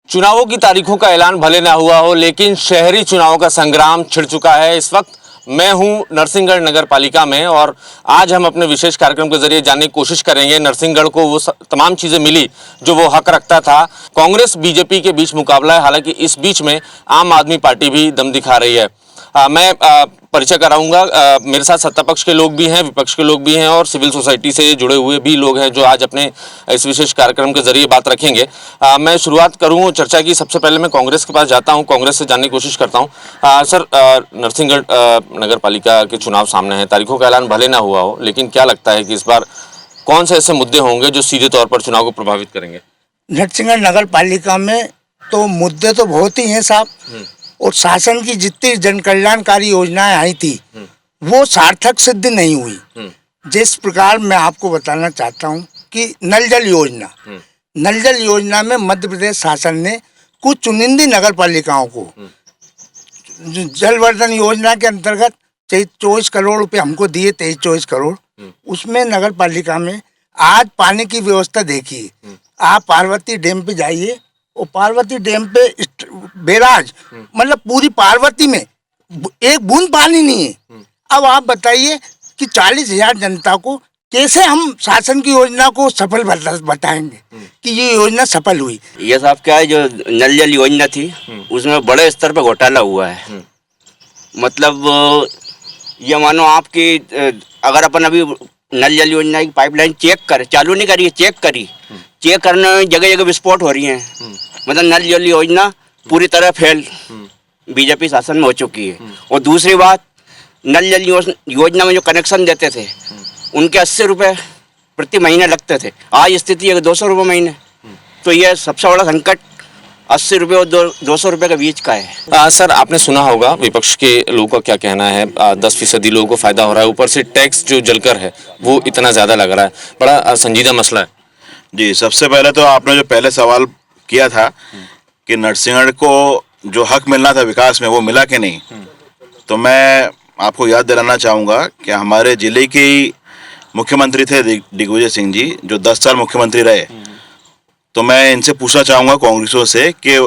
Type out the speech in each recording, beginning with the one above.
चुनावों की तारीखों का ऐलान भले ना हुआ हो, लेकिन शहरी चुनावों का संग्राम छिड़ चुका है। इस वक्त मैं हूं नरसिंहगढ़ नगर पालिका में और आज हम अपने विशेष कार्यक्रम के जरिए जानने की कोशिश करेंगे नरसिंहगढ़ को वो तमाम चीजें मिली जो वो हक रखता था। कांग्रेस बीजेपी के बीच मुकाबला है, हालांकि इस बीच में आम आदमी पार्टी भी दम दिखा रही है। मैं परिचय कराऊंगा। मेरे साथ सत्ता पक्ष के लोग भी हैं, विपक्ष के लोग भी हैं और सिविल सोसाइटी से जुड़े हुए भी लोग हैं जो आज अपने इस विशेष कार्यक्रम के जरिए बात रखेंगे। मैं शुरुआत करूं चर्चा की। सबसे पहले मैं कांग्रेस के पास जाता हूं, कांग्रेस से जानने की कोशिश करता हूं। सर, नरसिंहगढ़ नगर पालिका के चुनाव सामने हैं, तारीखों का ऐलान भले ना हुआ हो, लेकिन क्या लगता है कि इस बार कौन से ऐसे मुद्दे होंगे जो सीधे तौर पर चुनाव को प्रभावित करेंगे? नरसिंहगढ़ नगर पालिका में तो मुद्दे तो बहुत ही हैं साहब, और शासन की जितनी जन कल्याणकारी योजनाएं आई थी वो सार्थक सिद्ध नहीं हुई। जिस प्रकार मैं आपको बताना चाहता हूं कि नल जल योजना में मध्य प्रदेश शासन ने कुछ चुनिंदी नगर पालिकाओं को जलवर्धन योजना के अंतर्गत 24 करोड़ रुपए हमको दिए, 23-24 करोड़। उसमें नगर पालिका में आज पानी की व्यवस्था देखिए। आप पार्वती डैम पे जाइए और पार्वती डैम पे बैराज, मतलब पूरी पार्वती में एक बूंद पानी नहीं है। अब आप बताइए कि 40,000 जनता को कैसे हम शासन की योजना को सफल बताएंगे कि ये योजना सफल हुई। ये साहब क्या है, जो नल जल योजना थी उसमें बड़े स्तर पर घोटाला हुआ है। मतलब ये मानो आपकी अगर अपन अभी नल जल योजना की पाइपलाइन चेक कर, चालू नहीं करी, चेक करने में जगह जगह विस्फोट हो रही हैं। मतलब नल जल योजना पूरी तरह फेल बीजेपी शासन में हो चुकी है। और दूसरी बात, नल जल योजना में जो कनेक्शन देते थे उनके 80 रुपये प्रति महीने लगते थे, आज स्थिति है 200 रुपये महीने। तो ये सबसे बड़ा संकट 80 रुपये और 200 रुपये के बीच का है। सर, आपने सुना होगा विपक्ष के लोगों का क्या कहना है। 10% लोगों को फायदा हो रहा है, ऊपर से टैक्स जो जलकर है वो इतना ज्यादा लग रहा है। बड़ा संजीदा मसला है जी। सबसे पहले तो आपने जो पहले सवाल किया था कि नरसिंहगढ़ को जो हक मिलना था विकास में वो मिला कि नहीं, तो मैं आपको याद दिलाना चाहूँगा कि हमारे जिले के मुख्यमंत्री थे दिग्विजय सिंह जी, जो 10 साल मुख्यमंत्री रहे। तो मैं इनसे पूछना चाहूँगा कांग्रेसियों से कि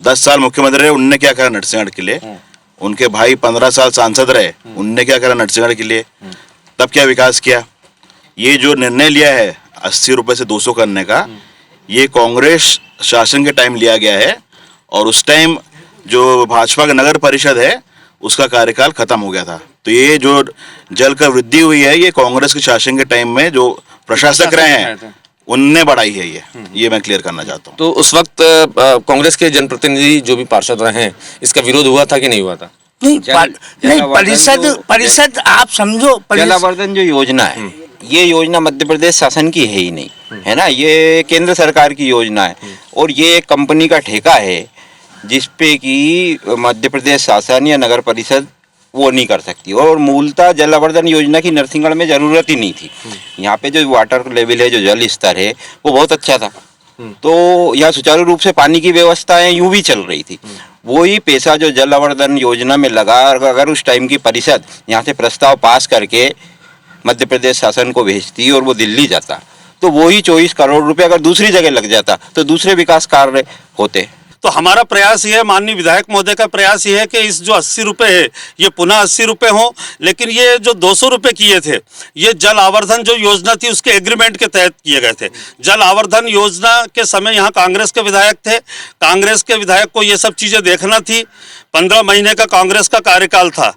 10 साल मुख्यमंत्री रहे, उनने क्या करा नरसिंहगढ़ के लिए। उनके भाई 15 साल सांसद रहे, उनने क्या करा नरसिंहगढ़ के लिए, तब क्या विकास किया। ये जो निर्णय लिया है 80 रुपये से 200 करने का, ये कांग्रेस शासन के टाइम लिया गया है और उस टाइम जो भाजपा का नगर परिषद है उसका कार्यकाल खत्म हो गया था। तो ये जो जल का वृद्धि हुई है ये कांग्रेस के शासन के टाइम में जो प्रशासक रहे हैं उनने बढ़ाई है। ये मैं क्लियर करना चाहता हूँ। तो उस वक्त कांग्रेस के जनप्रतिनिधि जो भी पार्षद रहे हैं, इसका विरोध हुआ था कि नहीं हुआ था? नहीं, परिषद आप समझो, जलवर्धन जो योजना है ये योजना मध्य प्रदेश शासन की है ही नहीं, है ना। ये केंद्र सरकार की योजना है और ये एक कंपनी का ठेका है जिसपे कि मध्य प्रदेश शासन या नगर परिषद वो नहीं कर सकती। और मूलतः जलवर्धन योजना की नरसिंहगढ़ में ज़रूरत ही नहीं थी। यहाँ पे जो वाटर लेवल है, जो जल स्तर है वो बहुत अच्छा था, तो यहाँ सुचारू रूप से पानी की व्यवस्थाएं यूं भी चल रही थी। वही पैसा जो जलवर्धन योजना में लगा, अगर उस टाइम की परिषद यहाँ से प्रस्ताव पास करके मध्य प्रदेश शासन को भेजती और वो दिल्ली जाता, तो वही 24 करोड़ रुपए अगर दूसरी जगह लग जाता तो दूसरे विकास कार्य होते। तो हमारा प्रयास ये है, माननीय विधायक महोदय का प्रयास ये है कि इस जो 80 रुपये है ये पुनः 80 रुपये हो। लेकिन ये जो 200 रुपये किए थे ये जल आवर्धन जो योजना थी उसके एग्रीमेंट के तहत किए गए थे। जल आवर्धन योजना के समय यहाँ कांग्रेस के विधायक थे, कांग्रेस के विधायक को ये सब चीज़ें देखना थी। 15 महीने का कांग्रेस का कार्यकाल था।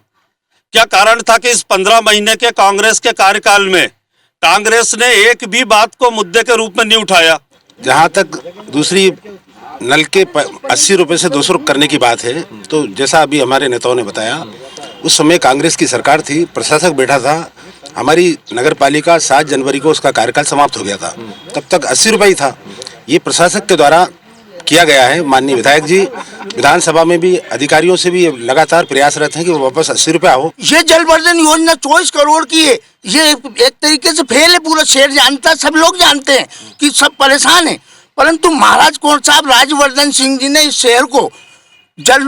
क्या कारण था कि इस 15 महीने के कांग्रेस के कार्यकाल में कांग्रेस ने एक भी बात को मुद्दे के रूप में नहीं उठाया। जहाँ तक दूसरी नल के 80 रुपये से 200 करने की बात है, तो जैसा अभी हमारे नेताओं ने बताया, उस समय कांग्रेस की सरकार थी, प्रशासक बैठा था। हमारी नगर पालिका 7 जनवरी को उसका कार्यकाल समाप्त हो गया था, तब तक 80 रुपये ही था। ये प्रशासक के द्वारा किया गया है। माननीय विधायक जी विधानसभा में भी अधिकारियों से भी लगातार प्रयासरत हैं कि वो वापस 80 रुपये हो। ये जलवर्धन योजना 24 करोड़ की है, ये एक तरीके से फेल है। पूरा शहर जानता है, सब लोग जानते हैं कि सब परेशान है। परंतु महाराज कौन साहब राजवर्धन सिंह जी ने इस शहर को जल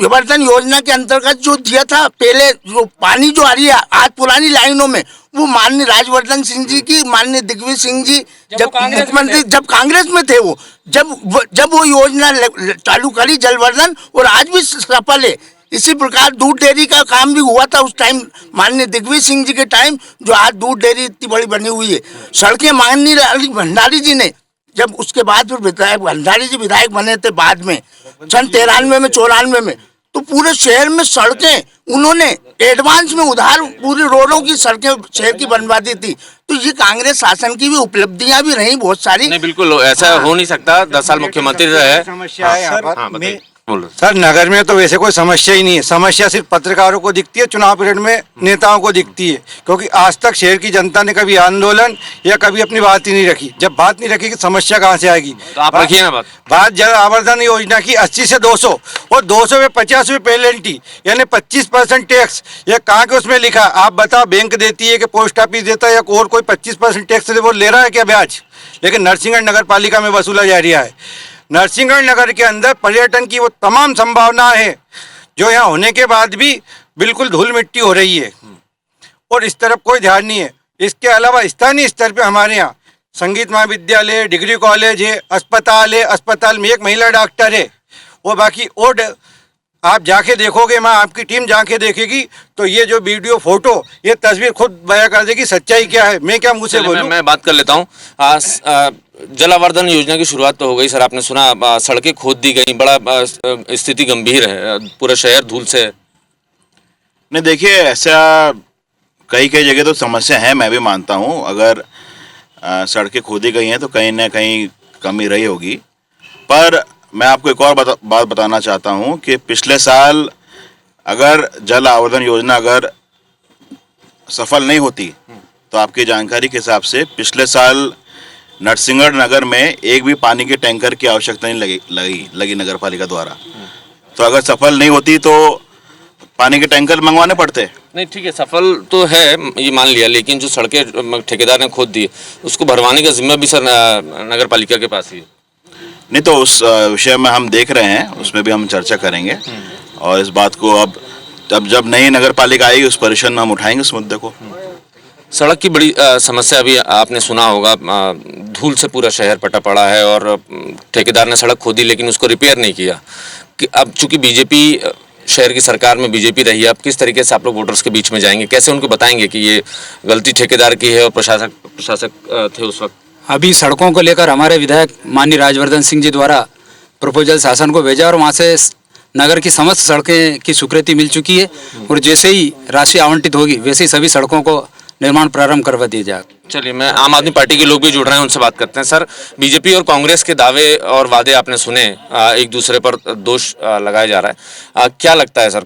विवर्धन योजना के अंतर्गत जो दिया था, पहले जो पानी जो आ रही है आज पुरानी लाइनों में, वो माननीय राजवर्धन सिंह जी की, माननीय दिग्विजय सिंह जी जब मुख्यमंत्री, जब कांग्रेस में थे, वो जब वो योजना चालू करी जलवर्धन, और आज भी सफल है। इसी प्रकार दूध डेयरी का काम भी हुआ था उस टाइम माननीय दिग्विजय सिंह जी के टाइम, जो आज दूध डेयरी इतनी बड़ी बनी हुई है। सड़कें माननीय लाल भंडारी जी ने, जब उसके बाद फिर विधायक भंडारी जी विधायक बने थे बाद में सन 93 में 94 में, तो पूरे शहर में सड़कें उन्होंने एडवांस में उधार पूरी रोडों की सड़कें शहर की बनवा दी थी। तो ये कांग्रेस शासन की भी उपलब्धियां भी रही बहुत सारी। नहीं बिल्कुल ऐसा हो नहीं सकता, 10 साल मुख्यमंत्री रहे। समस्या है यहाँ पर। हाँ, बताइए, बोलो। सर, नगर में तो वैसे कोई समस्या ही नहीं है। समस्या सिर्फ पत्रकारों को दिखती है, चुनाव पीरियड में नेताओं को दिखती है, क्योंकि आज तक शहर की जनता ने कभी आंदोलन या कभी अपनी बात ही नहीं रखी। जब बात नहीं रखी कि समस्या कहाँ से आएगी। तो आप रखिए ना बात जल आवर्धन योजना की 80 से 200 और 200 में 50 पेनल्टी, यानी 25% टैक्स। ये कहाँ के उसमें लिखा? आप बताओ, बैंक देती है कि पोस्ट ऑफिस देता है या और कोई 25% टैक्स वो ले रहा है क्या ब्याज? लेकिन नरसिंहगढ़ नगर पालिका में वसूला जा रहा है। नरसिंहगढ़ नगर के अंदर पर्यटन की वो तमाम संभावना है जो यहाँ होने के बाद भी बिल्कुल धूल मिट्टी हो रही है, और इस तरफ कोई ध्यान नहीं है। इसके अलावा स्थानीय स्तर पे हमारे यहाँ संगीत महाविद्यालय, डिग्री कॉलेज है, अस्पताल है, अस्पताल में एक महिला डॉक्टर है, और बाकी और आप जाके देखोगे, मैं आपकी टीम जाके देखेगी तो ये जो वीडियो फोटो ये तस्वीर खुद बयां कर देगी सच्चाई क्या है। मैं क्या मुझसे बोलूं? मैं बात कर लेता हूँ। जलावर्धन योजना की शुरुआत तो हो गई सर, आपने सुना, सड़कें खोद दी गई, बड़ा स्थिति गंभीर है, पूरा शहर धूल से। नहीं देखिए, ऐसा कई कई जगह तो समस्या है, मैं भी मानता हूँ। अगर सड़कें खोदी गई हैं तो कहीं ना कहीं कमी रही होगी, पर मैं आपको एक और बात बताना चाहता हूँ कि पिछले साल अगर जल आवर्धन योजना अगर सफल नहीं होती तो आपकी जानकारी के हिसाब से पिछले साल नरसिंहगढ़ नगर में एक भी पानी के टैंकर की आवश्यकता नहीं लगी नगर पालिका द्वारा। तो अगर सफल नहीं होती तो पानी के टैंकर मंगवाने पड़ते। नहीं ठीक है, सफल तो है ये मान लिया, लेकिन जो सड़कें ठेकेदार ने खोद दी उसको भरवाने का जिम्मा भी सर नगर पालिका के पास ही है। नहीं तो उस विषय में हम देख रहे हैं, उसमें भी हम चर्चा करेंगे, और इस बात को अब जब नई नगर पालिका आएगी उस परिषद में हम उठाएंगे उस मुद्दे को। सड़क की बड़ी समस्या अभी आपने सुना होगा, धूल से पूरा शहर पटा पड़ा है, और ठेकेदार ने सड़क खोदी लेकिन उसको रिपेयर नहीं किया। कि अब चूंकि बीजेपी शहर की सरकार में बीजेपी रही है, अब किस तरीके से आप लोग वोटर्स के बीच में जाएंगे, कैसे उनको बताएंगे कि ये गलती ठेकेदार की है और प्रशासक थे उस वक्त? अभी सड़कों को लेकर हमारे विधायक माननीय राजवर्धन सिंह जी द्वारा प्रपोजल शासन को भेजा, और वहाँ से नगर की समस्त सड़कें की स्वीकृति मिल चुकी है, और जैसे ही राशि आवंटित होगी वैसे ही सभी सड़कों को निर्माण प्रारंभ करवा दिया जाएगा। चलिए, मैं आम आदमी पार्टी के लोग भी जुड़ रहे हैं, उनसे बात करते हैं। सर, बीजेपी और कांग्रेस के दावे और वादे आपने सुने, एक दूसरे पर दोष लगाया जा रहा है, क्या लगता है सर,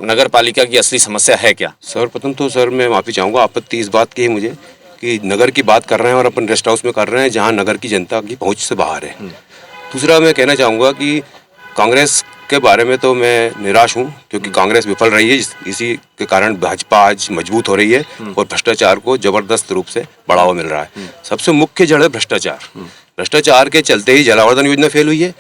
नगर पालिका की असली समस्या है क्या? सर्वप्रथम तो सर मैं माफ़ी चाहूँगा, आपत्ति इस बात की है मुझे कि नगर की बात कर रहे हैं और अपन रेस्ट हाउस में कर रहे हैं जहाँ नगर की जनता की पहुँच से बाहर है। दूसरा मैं कहना चाहूँगा कि कांग्रेस के बारे में तो मैं निराश हूँ, क्योंकि कांग्रेस विफल रही है, इसी के कारण भाजपा आज मजबूत हो रही है और भ्रष्टाचार को जबरदस्त रूप से बढ़ावा मिल रहा है। सबसे मुख्य जड़ है भ्रष्टाचार। भ्रष्टाचार के चलते ही जलावर्धन योजना फेल हुई है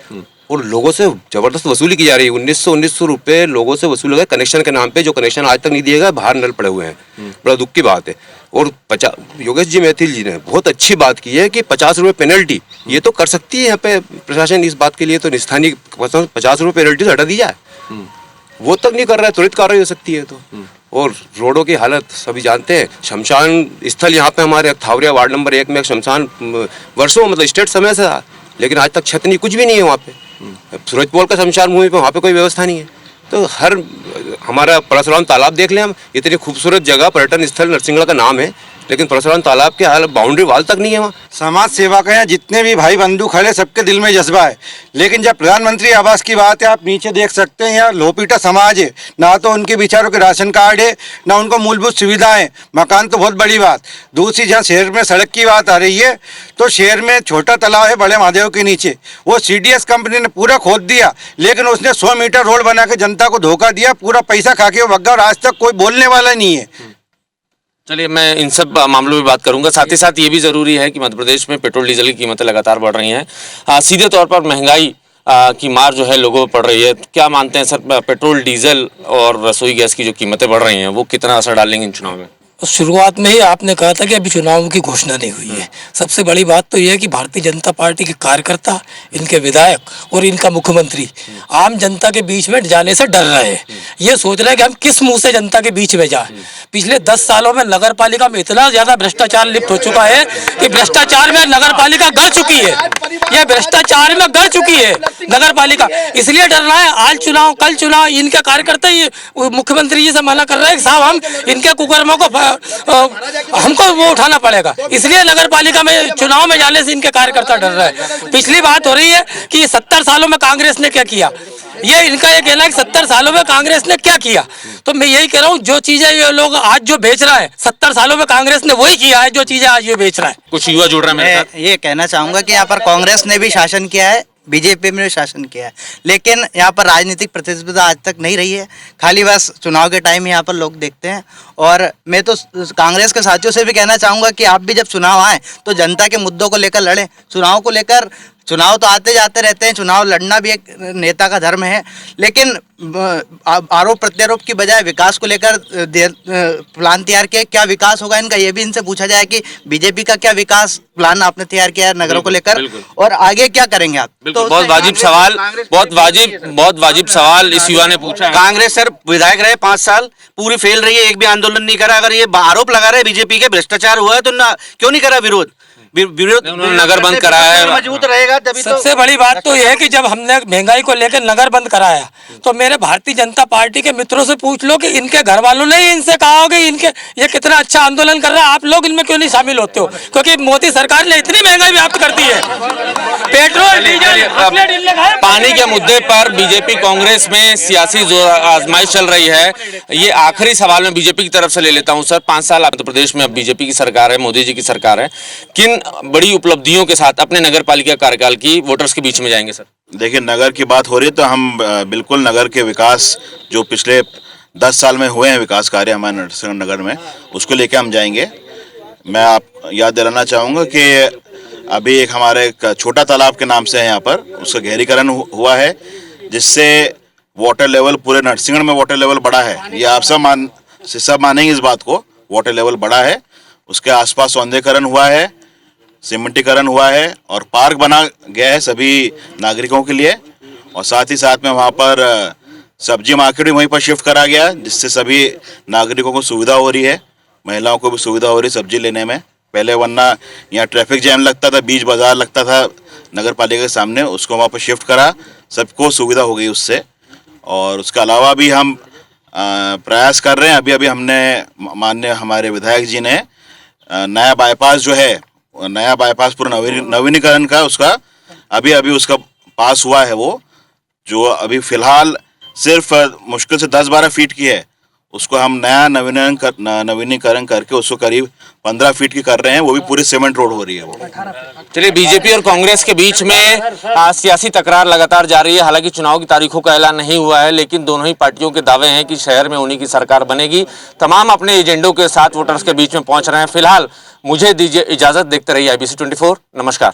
और लोगों से जबरदस्त वसूली की जा रही है। 1900 रुपये लोगों से वसूल गए कनेक्शन के नाम पे, जो कनेक्शन आज तक नहीं दिए गए, बाहर नल पड़े हुए हैं। बड़ा दुख की बात है। और योगेश जी मैथिल जी ने बहुत अच्छी बात की है कि 50 रुपये पेनल्टी ये तो कर सकती है यहाँ पे प्रशासन, इस बात के लिए तो स्थानीय 50 रुपये पेनल्टी से हटा दी जाए, वो तक नहीं कर रहा है, त्वरित कार्रवाई हो सकती है। तो और रोडों की हालत सभी जानते हैं। शमशान स्थल यहाँ पे हमारे थावरिया वार्ड नंबर 1 में शमशान वर्षों मतलब स्टेट समय से, लेकिन आज तक छत नहीं, कुछ भी नहीं है वहाँ पे। सूरजपोल का शमशान भूमि पे वहाँ पे कोई व्यवस्था नहीं है। तो हर हमारा परशुराम तालाब देख लें हम, इतनी खूबसूरत जगह, पर्यटन स्थल नरसिंहगढ़ का नाम है, लेकिन परशुराम तालाब के हाल बाउंड्री वाल तक नहीं है वहाँ। समाज सेवा का यहाँ जितने भी भाई बंधु खड़े सबके दिल में जज्बा है, लेकिन जब प्रधानमंत्री आवास की बात है, आप नीचे देख सकते हैं यहाँ लोपीटा समाज है, ना तो उनके बेचारों के राशन कार्ड है, ना उनको मूलभूत सुविधाएं, मकान तो बहुत बड़ी बात। दूसरी जहाँ शहर में सड़क की बात आ रही है, तो शहर में छोटा तालाब है बड़े महादेव के नीचे, वो CDS कंपनी ने पूरा खोद दिया, लेकिन उसने 100 मीटर रोड बना के जनता को धोखा दिया, पूरा पैसा खा के वो भगा, और आज तक कोई बोलने वाला नहीं है। चलिए, मैं इन सब मामलों में बात करूंगा। साथ ही साथ ये भी ज़रूरी है कि मध्य प्रदेश में पेट्रोल डीजल की कीमतें लगातार बढ़ रही हैं। सीधे तौर पर महंगाई की मार जो है लोगों पर पड़ रही है। क्या मानते हैं सर, पेट्रोल डीजल और रसोई गैस की जो कीमतें बढ़ रही हैं वो कितना असर डालेंगे इन चुनाव में? तो शुरुआत में ही आपने कहा था कि अभी चुनाव की घोषणा नहीं हुई है। सबसे बड़ी बात तो यह है कि भारतीय जनता पार्टी के कार्यकर्ता, इनके विधायक और इनका मुख्यमंत्री आम जनता के बीच में जाने से डर रहे हैं। ये सोच रहे हैं कि हम किस मुंह से जनता के बीच में जाएं। पिछले 10 सालों में नगर पालिका में इतना ज्यादा भ्रष्टाचार लिप्त हो चुका है कि भ्रष्टाचार में नगर पालिका गड़ चुकी है। यह भ्रष्टाचार में गड़ चुकी है नगर पालिका, इसलिए डर रहा है। आज चुनाव, कल चुनाव, इनके कार्यकर्ता ये मुख्यमंत्री जी से मना कर रहे हैं कि साहब हम इनके कुकर्मों को हमको वो उठाना पड़ेगा, इसलिए नगर पालिका में चुनाव में जाने से इनके कार्यकर्ता डर रहे हैं। पिछली बात हो रही है कि 70 सालों में कांग्रेस ने क्या किया, ये इनका ये कहना है कि 70 सालों में कांग्रेस ने क्या किया। तो मैं यही कह रहा हूँ, जो चीजें ये लोग आज जो बेच रहा है 70 सालों में कांग्रेस ने वही किया है जो चीजें आज ये बेच रहा है। कुछ युवा जुड़ रहे हैं मेरे साथ। ये कहना चाहूंगा कि यहाँ पर कांग्रेस ने भी शासन किया है, बीजेपी में शासन किया है, लेकिन यहाँ पर राजनीतिक प्रतिस्पर्धा आज तक नहीं रही है। खाली बस चुनाव के टाइम यहाँ पर लोग देखते हैं। और मैं तो कांग्रेस के साथियों से भी कहना चाहूँगा कि आप भी जब चुनाव आए तो जनता के मुद्दों को लेकर लड़ें। चुनाव को लेकर, चुनाव तो आते जाते रहते हैं, चुनाव लड़ना भी एक नेता का धर्म है, लेकिन आरोप प्रत्यारोप की बजाय विकास को लेकर प्लान तैयार किया। क्या विकास होगा इनका, ये भी इनसे पूछा जाए कि बीजेपी का क्या विकास प्लान आपने तैयार किया है नगरों को लेकर, और आगे क्या करेंगे आप। तो बहुत वाजिब सवाल, बहुत वाजिब सवाल इस युवा ने पूछा है। कांग्रेस सर विधायक रहे 5 साल, पूरी फेल रही है, एक भी आंदोलन नहीं करा। अगर ये आरोप लगा रहे बीजेपी के भ्रष्टाचार हुआ है तो क्यों नहीं करा विरोध? उन्होंने नगर बंद कराया है, मजबूत रहेगा तभी। सबसे बड़ी बात तो यह है कि जब हमने महंगाई को लेकर नगर बंद कराया तो मेरे भारतीय जनता पार्टी के मित्रों से पूछ लो कि इनके घर वालों ने इनसे कहा होगा इनके ये कितना अच्छा आंदोलन कर रहा है, आप लोग इनमें क्यों नहीं शामिल होते हो? क्योंकि मोदी सरकार ने इतनी महंगाई व्याप्त कर दी है। पेट्रोल डीजल पानी के मुद्दे पर बीजेपी कांग्रेस में सियासी आजमाइश चल रही है। ये आखिरी सवाल मैं बीजेपी की तरफ से ले लेता हूं सर। 5 साल मध्य प्रदेश में अब बीजेपी की सरकार है, मोदी जी की सरकार है। किन बड़ी उपलब्धियों के साथ अपने नगर पालिका कार्यकाल की वोटर्स के बीच में जाएंगे सर? देखिए, नगर की बात हो रही है तो हम बिल्कुल नगर के विकास जो पिछले 10 साल में हुए हैं विकास कार्य हमारे नरसिंहगढ़ नगर में, उसको लेके हम जाएंगे। मैं आप याद दिलाना चाहूँगा कि अभी एक हमारे एक छोटा तालाब के नाम से है यहाँ पर, उसका गहरीकरण हुआ है, जिससे वाटर लेवल पूरे नरसिंहगढ़ में वाटर लेवल बढ़ा है। ये आप सब मानेंगे इस बात को, वाटर लेवल बढ़ा है। उसके आसपास सौंदर्यीकरण हुआ है, सीमेंटीकरण हुआ है और पार्क बना गया है सभी नागरिकों के लिए। और साथ ही साथ में वहाँ पर सब्जी मार्केट भी वहीं पर शिफ्ट करा गया, जिससे सभी नागरिकों को सुविधा हो रही है, महिलाओं को भी सुविधा हो रही है सब्जी लेने में। पहले वरना यहाँ ट्रैफिक जैम लगता था, बीच बाजार लगता था नगर पालिका के सामने, उसको वहाँ पर शिफ्ट करा, सबको सुविधा हो गई उससे। और उसके अलावा भी हम प्रयास कर रहे हैं। अभी हमने माननीय हमारे विधायक जी ने नया बाईपास जो है, नया बाईपास पूरा नवीनीकरण का उसका अभी उसका पास हुआ है, वो जो अभी फिलहाल सिर्फ मुश्किल से 10-12 फीट की है, उसको हम नया नवीनीकरण करके उसको करीब 15 फीट की कर रहे हैं, वो भी पूरी सीमेंट रोड हो रही है वो। चलिए, बीजेपी और कांग्रेस के बीच में सियासी तकरार लगातार जारी है। हालांकि चुनाव की तारीखों का ऐलान नहीं हुआ है, लेकिन दोनों ही पार्टियों के दावे हैं कि शहर में उन्हीं की सरकार बनेगी। तमाम अपने एजेंडों के साथ वोटर्स के बीच में पहुंच रहे हैं। फिलहाल मुझे दीजिए इजाजत, देखते रहिए IBC 24। नमस्कार।